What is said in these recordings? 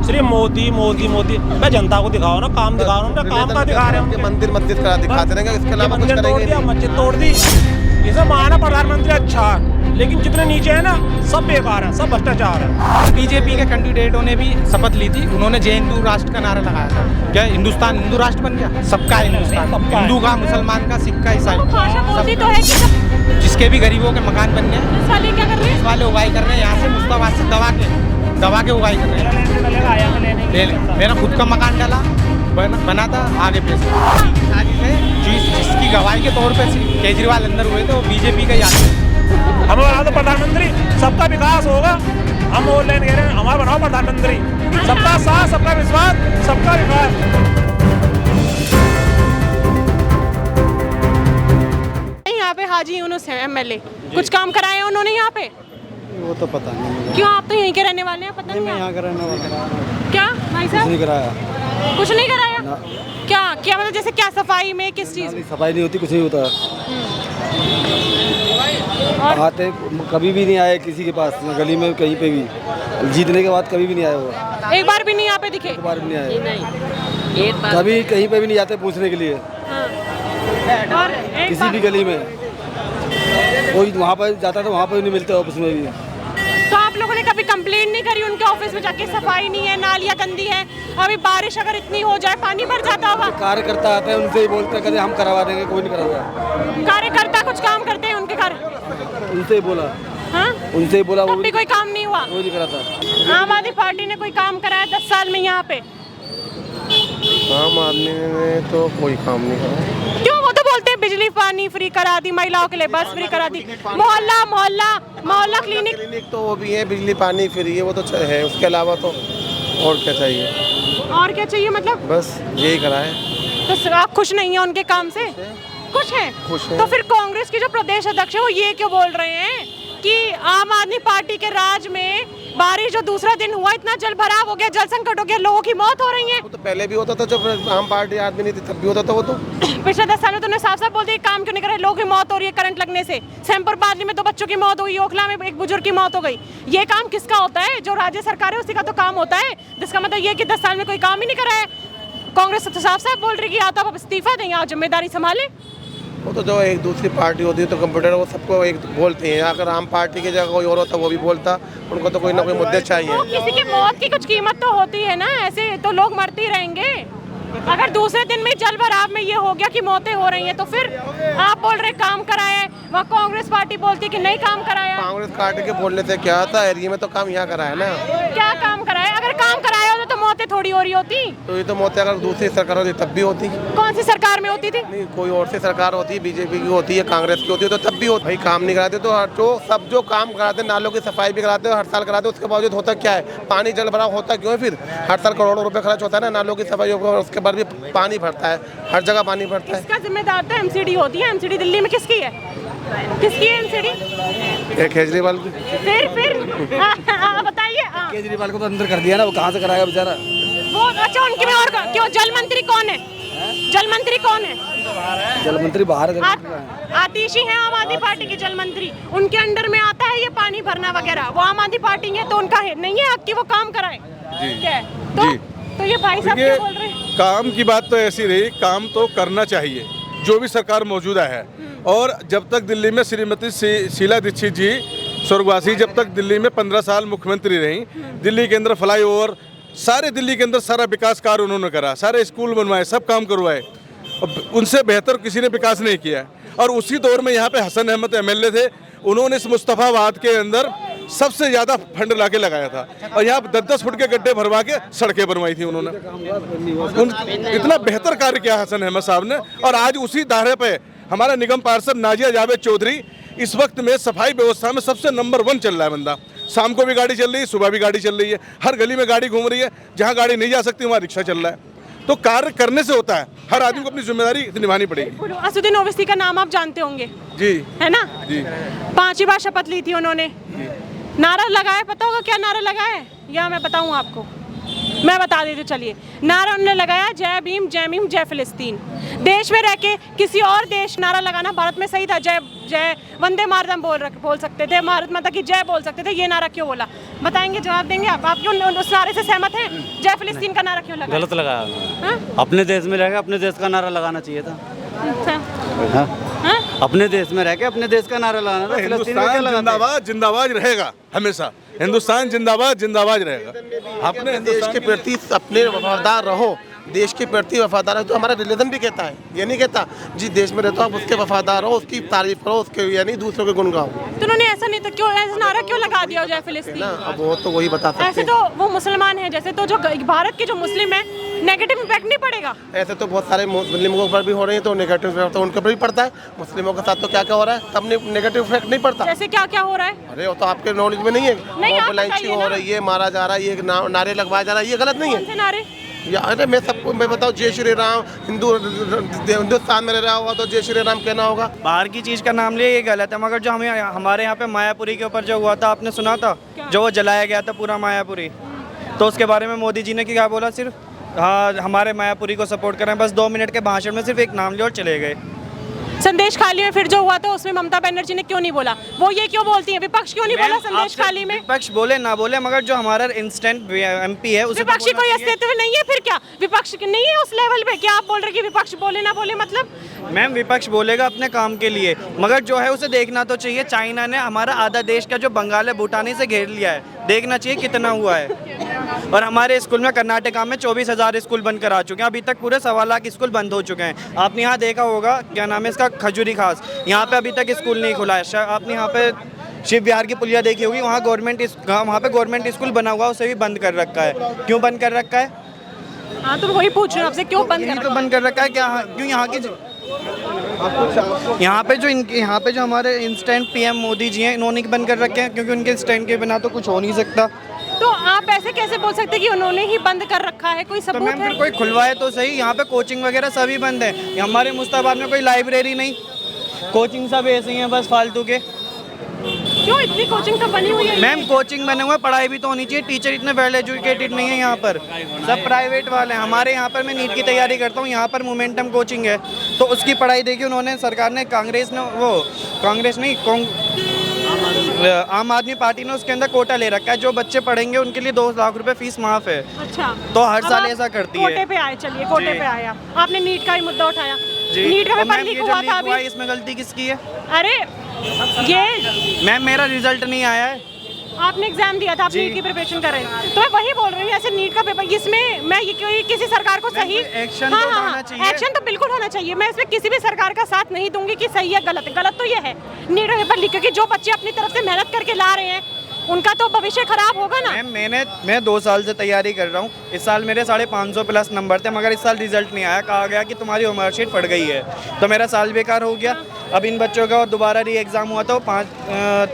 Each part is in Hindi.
सिर्फ मोदी मोदी मोदी। मैं जनता को दिखाओ ना, काम दिखाओ ना, काम का दिखा रहे हैं। मंदिर मस्जिद का दिखाते रहेंगे, इसके अलावा कुछ मंदिर तोड़ करेंगे दिया, नहीं। मस्जिद तोड़ दी। ये सब माना प्रधानमंत्री अच्छा है, लेकिन जितने नीचे है ना सब बेकार है, सब भ्रष्टाचार है। बीजेपी के कैंडिडेटों ने भी शपथ ली थी, उन्होंने जय हिंदू राष्ट्र का नारा लगाया था। क्या हिंदुस्तान हिंदू राष्ट्र बन गया? सबका हिंदुस्तान, सबका है। हिंदू का, मुसलमान का, सिख का, ईसाई वो भाषा बोलती तो है कि सब जिसके भी गरीबों के मकान बन गए। पुलिस वाले क्या कर रहे हैं? वाले उगाई कर रहे हैं, यहाँ से मुस्ताबाद से दबा के उगाई कर रहे हैं। ले ले, मेरा खुद का मकान डाला बना था, आगे पैसे साजिश है। जिसकी गवाही के तौर पे केजरीवाल अंदर हुए थे वो बीजेपी का ही आदमी। हमें बना दो प्रधानमंत्री, सबका विकास होगा। हम ऑनलाइन कह रहे हैं, हमारा बनाओ प्रधानमंत्री। सबका साथ, सबका विश्वास, सबका विकास। यहाँ पे हाजी यूनुस है एमएलए, कुछ काम कराए हैं उन्होंने यहाँ पे? वो तो पता नहीं। क्यों, आप तो यहीं के रहने वाले हैं, पता नहीं मैं आप? यहाँ का रहने वाला क्या भाई साहब? नहीं कराया। कुछ नहीं कराया? क्या क्या मतलब, जैसे क्या सफाई में, किस चीज? सफाई नहीं होती, कुछ नहीं होता। और आते कभी भी नहीं आए किसी के पास, ना गली में कहीं पे भी। जीतने के बाद कभी भी नहीं आए वो। एक बार भी नहीं यहाँ पे दिखे? एक बार भी नहीं आए, कभी कहीं पे भी नहीं आते पूछने के लिए। हाँ। और एक किसी बार भी गली में कोई वहाँ पर जाता तो वहाँ पर भी नहीं मिलते ऑफिस में भी। तो आप लोगों ने कभी कंप्लेंट नहीं करी उनके ऑफिस में जाके, सफाई नहीं है, नालियाँ गंदी है? अभी बारिश अगर इतनी हो जाए, पानी भर जाता होगा। कार्यकर्ता आते हैं, उनसे ही बोलते हैं, कहते हम करवा देंगे, कोई नहीं करवा। कार्यकर्ता कुछ काम करते हैं उनके घर? उनसे ही बोला, हाँ, उनसे ही बोला, वो तब भी कोई काम नहीं हुआ? कोई नहीं कराता। आम आदमी पार्टी ने कोई काम कराया 10 साल में यहाँ पे? आम आदमी ने तो कोई काम नहीं करा। क्यों? वो तो बोलते हैं बिजली पानी फ्री करा दी, महिलाओं के लिए बस फ्री करा दी, मोहल्ला मोहल्ला मोहल्ला क्लिनिक। क्लिनिक तो वो भी है, बिजली पानी फ्री है, वो तो है। उसके अलावा तो और क्या चाहिए? और क्या चाहिए मतलब? बस यही कराए। तो आप खुश नहीं है उनके काम से? खुश है? खुश हैं। तो फिर कांग्रेस के जो प्रदेश अध्यक्ष है वो ये क्यों बोल रहे हैं कि आम आदमी पार्टी के राज में बारिश जो दूसरा दिन हुआ, इतना जल भराव हो गया, जल संकट हो गया, लोगों की मौत हो रही है? वो तो पहले भी होता था, जब आम पार्टी आदमी नहीं थी तब भी होता था वो तो। पिछले 10 साल में तुमने साफ साफ बोल दिया काम क्यों नहीं कर रहे? लोगों की मौत हो रही है करंट लगने से, सैमपुर बादली में 2 बच्चों की मौत हुई, ओखला में एक बुजुर्ग की मौत हो गई। ये काम किसका होता है? जो राज्य सरकार है उसी का तो काम होता है, जिसका मतलब ये कि 10 साल में कोई काम ही नहीं करा है। कांग्रेस तो साफ साफ बोल रही कि या तो आप इस्तीफा दें या जिम्मेदारी संभालें। वो तो जो एक दूसरी पार्टी होती है तो कंप्यूटर वो सबको एक बोलते हैं। अगर आम पार्टी की जगह कोई और होता वो भी बोलता। उनको तो कोई ना कोई मुद्दे चाहिए। तो किसी की मौत की कुछ कीमत तो होती है ना, ऐसे तो लोग मरते ही रहेंगे। अगर दूसरे दिन में जल भराव में ये हो गया कि मौतें हो रही हैं, तो फिर आप बोल रहे काम कराया है, वहाँ कांग्रेस पार्टी बोलती है कि नहीं काम कराया। कांग्रेस पार्टी के बोलने से क्या था, एरिया में तो काम यहाँ करा है ना। क्या काम कराया? अगर काम कराया होता तो मौतें थोड़ी हो रही होती। तो ये तो मौतें अगर दूसरी सरकार होती तब भी होती। कौन सी सरकार में होती थी? नहीं, कोई और सी सरकार होती है, बीजेपी की होती है, कांग्रेस की होती है, तो तब भी होती। भाई काम नहीं कराते तो जो काम कराते, नालों की सफाई भी कराते हैं, हर साल कराते हैं, उसके बावजूद होता क्या है? पानी जल भराव होता क्यों है? फिर हर साल करोड़ों रुपए खर्च होता है ना नालों की सफाई, उसके बाद भी पानी भरता है, हर जगह पानी भरता है। इसका जिम्मेदार तो एमसीडी होती है। एमसीडी दिल्ली में किसकी है? किसकी है एमसीडी? केजरीवाल की। फिर बताइए। केजरीवाल को तो अंदर कर दिया ना, वो कहाँ से कराएगा बेचारा? वो अच्छा, उनके में और क्यों? जल मंत्री कौन है? जल मंत्री कौन है? जल मंत्री बाहर है। आतिशी है आम आदमी पार्टी के जल मंत्री, उनके अंडर में आता है ये पानी भरना वगैरह। वो आम आदमी पार्टी है तो उनका है नहीं है हक कि वो काम कराए? क्या है? तो ये भाई साहब क्या बोल रहे हैं? काम की बात तो ऐसी रही, काम तो करना चाहिए जो भी सरकार मौजूदा है। और जब तक दिल्ली में श्रीमती शीला दीक्षित जी स्वर्गवासी, जब तक दिल्ली में 15 साल मुख्यमंत्री रही, दिल्ली के अंदर फ्लाईओवर, सारे दिल्ली के अंदर सारा विकास कार्य उन्होंने करा, सारे स्कूल बनवाए, सब काम करवाए। उनसे बेहतर किसी ने विकास नहीं किया। और उसी दौर में यहाँ पे हसन अहमद एमएलए थे, उन्होंने इस मुस्तफाबाद के अंदर सबसे ज़्यादा फंड ला के लगाया था और यहाँ 10-10 फुट के गड्ढे भरवा के सड़कें बनवाई थी उन्होंने। इतना बेहतर कार्य किया हसन अहमद साहब ने। और आज उसी दायरे पे हमारा निगम पार्षद नाजिया जावेद चौधरी इस वक्त में सफाई व्यवस्था में सबसे नंबर 1 चल रहा है बंदा। शाम को भी गाड़ी चल रही है, सुबह भी गाड़ी चल रही है, हर गली में गाड़ी घूम रही है, जहाँ गाड़ी नहीं जा सकती वहाँ रिक्शा चल रहा है। तो कार्य करने से होता है, हर आदमी को अपनी जिम्मेदारी निभानी पड़ेगी। असदुद्दीन ओवैसी का नाम आप जानते होंगे, जी है ना? जी। 5 बार शपथ ली थी उन्होंने, नारा लगाया, पता होगा क्या नारा लगाया है? या मैं बताऊं आपको? मैं बता देती हूँ, चलिए। नारा उन्होंने लगाया जय भीम जय फिलिस्तीन। देश में रह के किसी और देश नारा लगाना भारत में सही था, जय जय वंदे मातरम बोल सकते थे, भारत माता की जय बोल सकते थे, ये नारा क्यों बोला? बताएंगे, जवाब देंगे आप? क्यों उस नारे से सहमत हैं? जय फिलिस्तीन का नारा क्यों लगा? गलत लगाया। हाँ? अपने देश में रह के अपने देश का नारा लगाना चाहिए था। अच्छा। हाँ? हाँ? अपने देश में रह के अपने देश का नारा लगाना था। फिलिस्तीन में क्या हिंदुस्तान लगाते हैं? जिंदाबाद जिंदाबाद रहेगा हमेशा। हिंदुस्तान जिंदाबाद जिंदाबाद रहेगा। अपने देश के प्रति अपने वफादार रहो, देश के प्रति वफादार है तो हमारा रिलीजन भी कहता है, ये नहीं कहता जिस देश में रहते हो आप उसके वफादार रहो, उसकी तारीफ करो, उसके यानी दूसरों के गुण गाओ। तो उन्होंने ऐसा नहीं तो क्यों ऐसा नारा क्यों लगा दिया जय फिलिस्तीन? ना अब वो तो वही बता सकते ऐसे हैं। तो वो मुसलमान हैं जैसे, तो जो भारत के जो मुस्लिम है नेगेटिव इम्पैक्ट नहीं पड़ेगा? ऐसे तो बहुत सारे मुस्लिमों पर भी हो रहे हैं तो नेगेटिव इफेक्ट तो उनके पर भी पड़ता है। मुस्लिमों के साथ तो क्या क्या हो रहा है, तब नेगेटिव इफेक्ट नहीं पड़ता। जैसे क्या क्या हो रहा है? अरे वो तो आपके नॉलेज में नहीं है। नहीं, आप बताइए हो ना। रही है, मारा जा रहा है, ये नारे लगवाया जा रहा है, ये गलत नहीं कौन से है। नारे? अरे मैं सबको मैं बताऊँ, जय श्री राम, हिंदुस्तान में रह रहा होगा तो जय श्री राम कहना होगा। बाहर की चीज़ का नाम लिया ये गलत है, मगर जो हमें हमारे यहाँ पे मायापुरी के ऊपर जो हुआ था, आपने सुना था? जो वो जलाया गया था पूरा मायापुरी, तो उसके बारे में मोदी जी ने क्या बोला? सिर्फ हाँ हमारे मायापुरी को सपोर्ट करें, बस 2 मिनट के भाषण में सिर्फ एक नाम लिया और चले गए। संदेश खाली में फिर जो हुआ था उसमें ममता बनर्जी ने क्यों नहीं बोला? वो ये क्यों बोलती है? विपक्ष क्यों नहीं बोला संदेश खाली में? विपक्ष बोले ना बोले, मगर जो हमारा इंस्टेंट एमपी है उसे विपक्ष कोई अस्तित्व नहीं है, फिर क्या विपक्ष नहीं है उस लेवल पे? क्या आप बोल रहे कि विपक्ष बोले ना बोले मतलब? मैम विपक्ष बोलेगा अपने काम के लिए, मगर जो है उसे देखना तो चाहिए। चाइना ने हमारा आधा देश का जो बंगाल है भूटानी से घेर लिया है, देखना चाहिए कितना हुआ है। और हमारे स्कूल में कर्नाटका में 24,000 स्कूल बंद करा चुके हैं, अभी तक पूरे 1.25 लाख स्कूल बंद हो चुके हैं। आपने यहाँ देखा होगा, क्या नाम है इसका, खजूरी खास, यहाँ पे अभी तक स्कूल नहीं खुला है। आपने यहाँ पे शिव विहार की पुलिया देखी होगी, वहाँ गवर्नमेंट स्कूल बना हुआ, उसे भी बंद कर रखा है। क्यों बंद कर रखा है? हाँ तो वही पूछ रहे हैं आपसे, क्यों बंद कर? तो बंद कर रखा है क्या? क्यों? यहाँ पे जो हमारे इंस्टेंट पीएम मोदी जी हैं, इन्होंने बंद कर रखे हैं, क्योंकि उनके स्टैंड के बिना तो कुछ हो नहीं सकता। तो आप ऐसे कैसे बोल सकते कि उन्होंने ही बंद कर रखा है? कोई तो सबूत मैम है? फिर कोई खुलवाए तो सही। यहाँ पे कोचिंग वगैरह सभी बंद है। हमारे मुस्ताबाद में कोई लाइब्रेरी नहीं, कोचिंग सब ऐसे ही हैं बस फालतू के। क्यों? इतनी कोचिंग तो बनी हुई है। मैम कोचिंग बने हुए, पढ़ाई भी तो होनी चाहिए। टीचर इतने वेल एजुकेटेड नहीं है यहाँ पर, सब प्राइवेट वाले हैं। हमारे यहाँ पर मैं नीट की तैयारी करता हूँ, यहाँ पर मोमेंटम कोचिंग है, तो उसकी पढ़ाई देखी उन्होंने, सरकार ने, आम आदमी पार्टी ने उसके अंदर कोटा ले रखा है। जो बच्चे पढ़ेंगे उनके लिए 2 लाख रुपए फीस माफ है। अच्छा, तो हर अब साल आप ऐसा करती है। कोटे पे आए, चलिए कोटे जी। पे आया, आपने नीट का ही मुद्दा उठाया। जी। नीट का और पेपर मैम लीक ये जो हुआ लीक था हुआ है, अभी। इसमें गलती किसकी है? अरे ये मैम मेरा रिजल्ट नहीं आया है। आपने एग्जाम दिया था, आप नीट की प्रिपरेशन कर रहे हैं, तो मैं वही बोल रही हूँ। ऐसे नीट का पेपर, इसमें मैं ये किसी सरकार को सही एक्शन तो उठाना चाहिए। एक्शन तो बिल्कुल होना चाहिए। मैं इसमें किसी भी सरकार का साथ नहीं दूंगी कि सही है गलत है। गलत तो ये है नीट का पेपर लीक, क्योंकि जो बच्चे अपनी तरफ से मेहनत करके ला रहे हैं उनका तो भविष्य खराब होगा ना। मैम मैं 2 साल से तैयारी कर रहा हूँ। इस साल मेरे 550 प्लस नंबर थे, मगर इस साल रिजल्ट नहीं आया। कहा गया कि तुम्हारी मार्कशीट फट गई है, तो मेरा साल बेकार हो गया। अब इन बच्चों का दोबारा री एग्जाम हुआ था, वो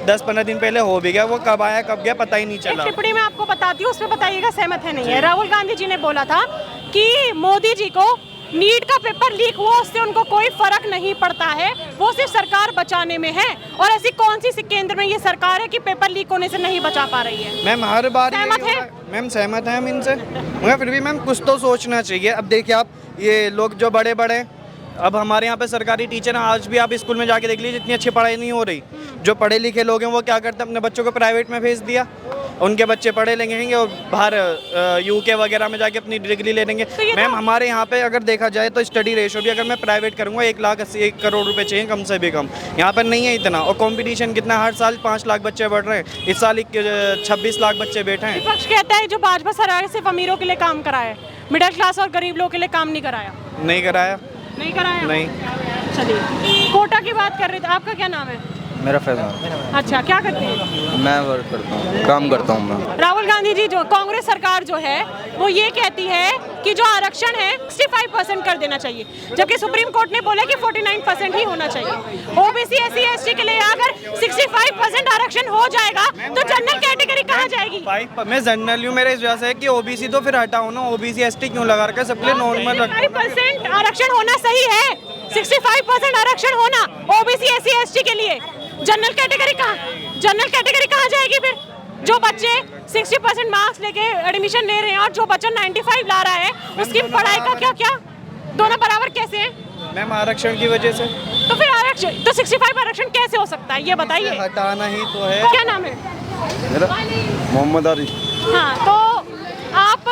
10-15 दिन पहले हो भी गया। वो कब आया कब गया पता ही नहीं एक चला। टिप्पणी में आपको बताती हूँ, उसमें बताइएगा सहमत है नहीं है। राहुल गांधी जी ने बोला था कि मोदी जी को नीट का पेपर लीक हुआ उससे उनको कोई फर्क नहीं पड़ता है, वो सिर्फ सरकार बचाने में है। और ऐसी कौन सी केंद्र में ये सरकार है कि पेपर लीक होने से नहीं बचा पा रही है? मैम हर बार यही सहमत हो रहा है? है। मैम सहमत है हम इनसे, मगर फिर भी मैम कुछ तो सोचना चाहिए। अब देखिए आप, ये लोग जो बड़े बड़े, अब हमारे यहाँ पे सरकारी टीचर हैं, आज भी आप स्कूल में जाके देख लीजिए, इतनी अच्छी पढ़ाई नहीं हो रही। जो पढ़े लिखे लोग हैं वो क्या करते हैं, अपने बच्चों को प्राइवेट में भेज दिया, उनके बच्चे पढ़े लिखेंगे और बाहर यूके वगैरह में जाके अपनी डिग्री ले लेंगे। मैम हमारे यहाँ पे अगर देखा जाए तो स्टडी रेशो भी, अगर मैं प्राइवेट करूँगा 1 करोड़ रुपए चाहिए कम से भी कम, यहाँ पर नहीं है इतना। और कंपटीशन कितना, हर साल 5 लाख बच्चे बढ़ रहे हैं, इस साल 26 लाख बच्चे बैठे हैं। विपक्ष कहता है जो भाजपा सरकार सिर्फ अमीरों के लिए काम कराया है, मिडिल क्लास और गरीब लोगों के लिए काम नहीं कराया। नहीं कराया। नहीं कराया? नहीं। चलिए, कोटा की बात कर रहे थे, आपका क्या नाम है? मेरा फैज़ान। अच्छा, क्या करते हैं? मैं वर्क करता हूँ, काम करता हूँ मैं। राहुल गांधी जी, जो कांग्रेस सरकार जो है वो ये कहती है कि जो आरक्षण है 65% कर देना चाहिए, जबकि सुप्रीम कोर्ट ने बोला कि 49% ही होना चाहिए। ओबीसी SC ST के लिए अगर 65% आरक्षण हो जाएगा तो जनरल कैटेगरी कहाँ जाएगी? मैं जनरल हूँ, मेरे इस वजह से कि ओबीसी तो फिर हटाओ ना, ओबीसी ST क्यों लगा रखा है, सबके लिए नॉर्मल रखो। 65% आरक्षण होना सही है, 65% आरक्षण होना ओबीसी SC ST के लिए। जनरल कैटेगरी कहाँ जाएगी फिर? जो बच्चे 60% मार्क्स लेके एडमिशन ले रहे हैं और जो बच्चा 95 ला रहा है उसकी पढ़ाई का क्या क्या दोनों बराबर कैसे हैं? मैम आरक्षण की वजह से। तो फिर आरक्षण तो 65 आरक्षण कैसे हो सकता है ये बताइए। हटाना ही तो है। क्या नाम है? मेरा मोहम्मद आरिफ। हाँ, तो आप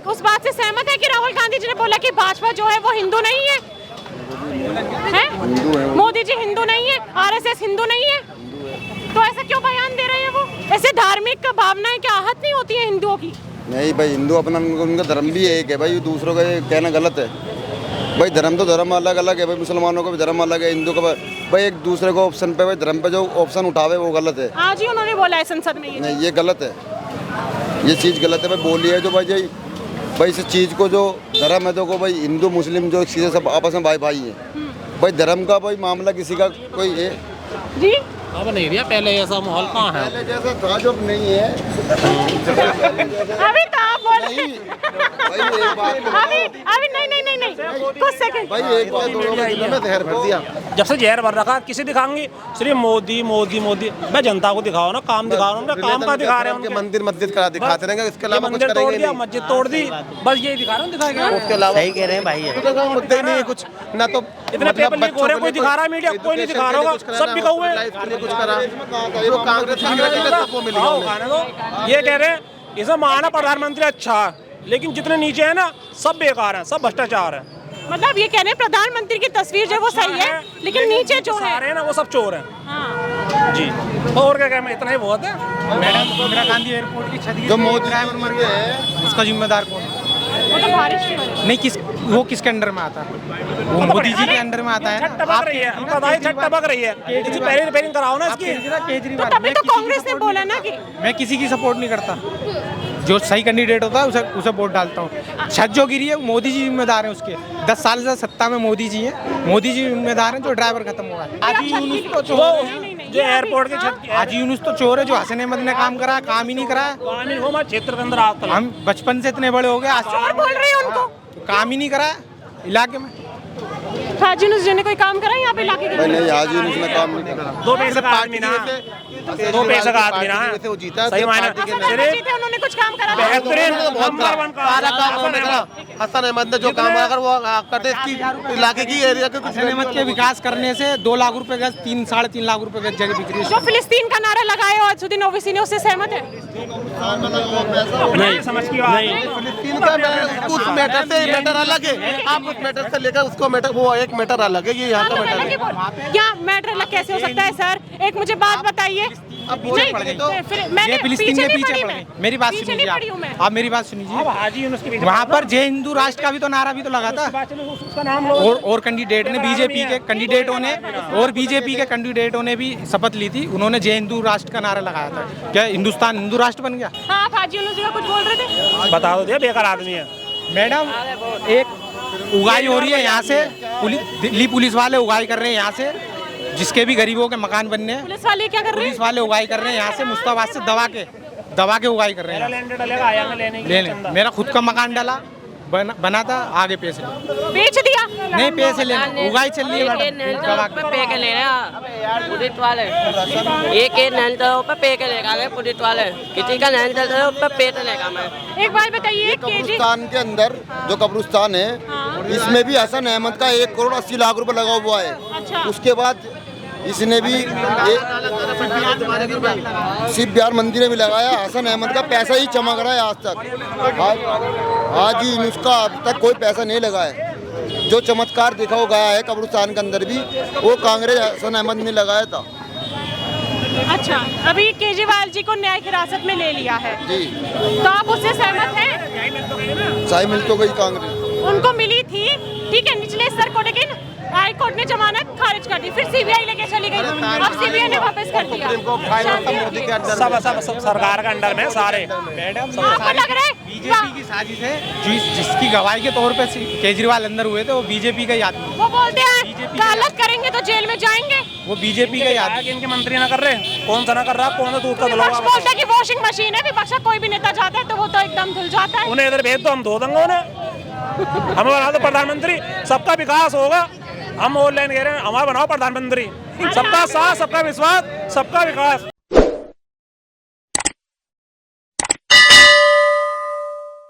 उस बात से सहमत है कि राहुल गांधी जी ने बोला कि भाजपा जो है वो हिंदू नहीं है? मोदी जी हिंदू नहीं है, आरएसएस हिंदू नहीं है, तो ऐसा क्यों बयान दे रहे हैं वो? ऐसे धार्मिक भावनाएं क्या आहत नहीं होती है हिंदुओं की? नहीं भाई, हिंदू अपना उनका धर्म भी एक है भाई, दूसरों का ये कहना गलत है भाई। धर्म तो धर्म अलग अलग है भाई, मुसलमानों का भी धर्म अलग है, हिंदू का भाई। एक दूसरे को ऑप्शन पे भाई धर्म पे जो ऑप्शन उठावे वो गलत है। आज ही उन्होंने बोला है संसद में ये। नहीं, ये गलत है, ये चीज़ गलत है भाई। बोली है जो भाई इस चीज़ को जो धर्म है तो को भाई हिंदू मुस्लिम जो चीज़ें सब आपस में भाई भाई हैं भाई। धर्म का भाई मामला किसी का कोई है जी अब नहीं रहा, पहले ऐसा माहौल कहाँ है? पहले जैसा था जो नहीं है अभी तो आप बोल रहे हैं। भाई। एक बात अभी नहीं कुछ सेकंड भाई, एक बात में जहर भर दिया। जब से जहर भर रखा किसे दिखाएंगे? सिर्फ मोदी मोदी मोदी। मैं जनता को दिखाओ ना, काम दिखाओ ना, काम का दिखा रहे हैं उनके उनके। मंदिर मस्जिद करा दिखाते रहेंगे, इसके अलावा कुछ मंदिर तोड़ करेंगे दिया, नहीं। मस्जिद तोड़ दी, बस यही दिखा रहे हैं, दिखाएंगे उसके अलावा सही कह रहे हैं भाई। कोई मुद्दे ही नहीं है कुछ ना। तो इतने पेपर लीक हो रहे हैं, कोई दिखा रहा है मीडिया, कोई नहीं दिखा रहा होगा, सब बिका हुए हैं। कुछ करा जो कांग्रेस सबको मिली आओ, खाने दो। ये कह रहे हैं इसे माना प्रधानमंत्री अच्छा है, लेकिन जितने नीचे है ना सब बेकार है, सब भ्रष्टाचार है। मतलब ये कह रहे हैं प्रधानमंत्री की तस्वीर जो है वो सही है, लेकिन नीचे जो सारे है ना वो सब चोर हैं। हाँ। जी, और क्या कहना, इतना ही बहुत है। मैडम, इंदिरा गांधी एयरपोर्ट की छत जो मोदी ड्राइवर मर गया है उसका जिम्मेदार कौन? वो तो बारिश की वजह से। नहीं, वो किसके अंडर में आता है? वो मोदी जी के अंडर में आता है। छत टपक रही है, हम बताइए छत टपक रही है, इसी पहले रिपेयरिंग कराओ ना इसकी। केजरीवाल, तो तभी तो कांग्रेस ने बोला ना कि मैं किसी की सपोर्ट नहीं करता, जो सही कैंडिडेट होता है उसे वोट डालता हूँ। छत जो गिरी है मोदी जी जिम्मेदार हैं उसके। 10 साल से सत्ता में मोदी जी हैं, मोदी जी जिम्मेदार हैं जो ड्राइवर खत्म हुआ है। हाजी यूनुस तो चोर है, जो एयरपोर्ट की छत हाजी यूनुस तो चोर है, जो हसन अहमद ने काम करा, काम ही नहीं कराया। हमारे क्षेत्र के अंदर आता है। हम बचपन से इतने बड़े हो गए, आज चोर बोल रहे हैं उनको। काम ही नहीं कराया इलाके में। हाजी यूनुस जी ने कोई काम करा यहाँ पे इलाके के भाई। लिए? नहीं, आज ही उसने काम नहीं करा। दो पैसे का आदमी ना, दो पैसे का आदमी ना, वो जीता सही मायने जीते उन्होंने कुछ काम करा? बेहतरीन बहुत नंबर वन का सारा काम उन्होंने करा। हसन अहमद ने जो काम अगर वो करते इसकी इलाके की एरिया के हसन अहमद के विकास करने से 2 लाख रुपए गज, 3-3.5 लाख रुपए गज जगह बिक्री है। जो फिलिस्तीन का नारा लगाया और अजहुद्दीन ओवैसी ने उससे सहमत है? नहीं समझ की बात नहीं। फिलिस्तीन का उस मैटर से मैटर अलग है। आप उस मैटर से लेकर उसको मैटर, वो एक मैटर अलग है, ये यहाँ का मैटर है। क्या मैटर अलग कैसे हो सकता है सर? एक मुझे बात बताइए। ये फिलिस्तीन के पीछे पड़ गई। मेरी बात सुनिए आप मेरी बात सुनिए। हाजी यूनुस के वहाँ पर जय हिंदू राष्ट्र का भी तो नारा भी तो लगा था। उसका नाम लो। और कैंडिडेट ने बीजेपी के कैंडिडेटों ने भी शपथ ली थी, उन्होंने जय हिंदू राष्ट्र का नारा लगाया था। क्या हिंदुस्तान हिंदू राष्ट्र बन गया? हाँ, आप हाजी यूनुस जी का कुछ बोल रहे थे? बता दो, बेकार आदमी है मैडम। एक उगाई हो रही है यहाँ से, दिल्ली पुलिस वाले उगाई कर रहे हैं यहाँ से, जिसके भी गरीबों के मकान बनने हैं। पुलिस वाले क्या कर रहे हैं? पुलिस वाले उगाई कर रहे हैं यहाँ से, मुस्ताबाद से दबा के उगाई कर रहे हैं। लैंड डलेगा, आया मैं लेने के लिए चंदा। मेरा खुद का मकान डाला, बना था, आगे पैसे बेच दिया? नहीं, पैसे लेने उगाई चल रही है मैडम। दबा के पे के ले रहे हैं पुलिस वाले। एक नैन पे पे के लेगा गए पुलिस वाले, किसी का नैन चल रहा है उस पर पे लेगा। मैं एक बात बताइए, कब्रिस्तान के अंदर जो कब्रिस्तान है, इसमें भी हसन अहमद का 1 करोड़ 80 लाख रुपए लगा हुआ है। अच्छा। उसके बाद इसने भी शिव बिहार मंदिर में भी लगाया। हसन अहमद का पैसा ही चमक रहा है आज तक। आज ही उसका अब तक कोई पैसा नहीं लगा है। जो चमत्कार देखा वो गया है कब्रिस्तान के अंदर भी, वो कांग्रेस हसन अहमद ने लगाया था। अच्छा, अभी केजरीवाल जी को न्यायिक हिरासत में ले लिया है जी, तो आप उससे सहमत हैं? सही मिल तो गई कांग्रेस। उनको मिली थी, ठीक है, निचले स्तर को, लेकिन हाई कोर्ट ने जमानत खारिज कर दी, फिर सीबीआई लेके चली गई, अब सीबीआई ने वापस कर दिया। सब सरकार के अंडर में सारे। मैडम, आपको लग रहा है बीजेपी की साजिश है। जिसकी गवाही के तौर पे केजरीवाल अंदर हुए थे, वो बीजेपी का ही आदमी। वो बोलते हैं गलत करेंगे तो जेल में जाएंगे। वो बीजेपी का ही आदमी। इनके मंत्री ना कर रहे, कौन सा ना कर रहा, कौन सा दूध का विपक्ष बोलता है कि वॉशिंग मशीन है, विपक्ष का कोई भी नेता जाता है तो वो तो एकदम धुल जाता है। उन्हें इधर भेज दो, हम धो देंगे उन्हें। हमें बना दो प्रधानमंत्री, सबका विकास होगा। हम ऑनलाइन कह रहे हैं, हमारा बनाओ प्रधानमंत्री, सबका साथ, सबका विश्वास, सबका विकास।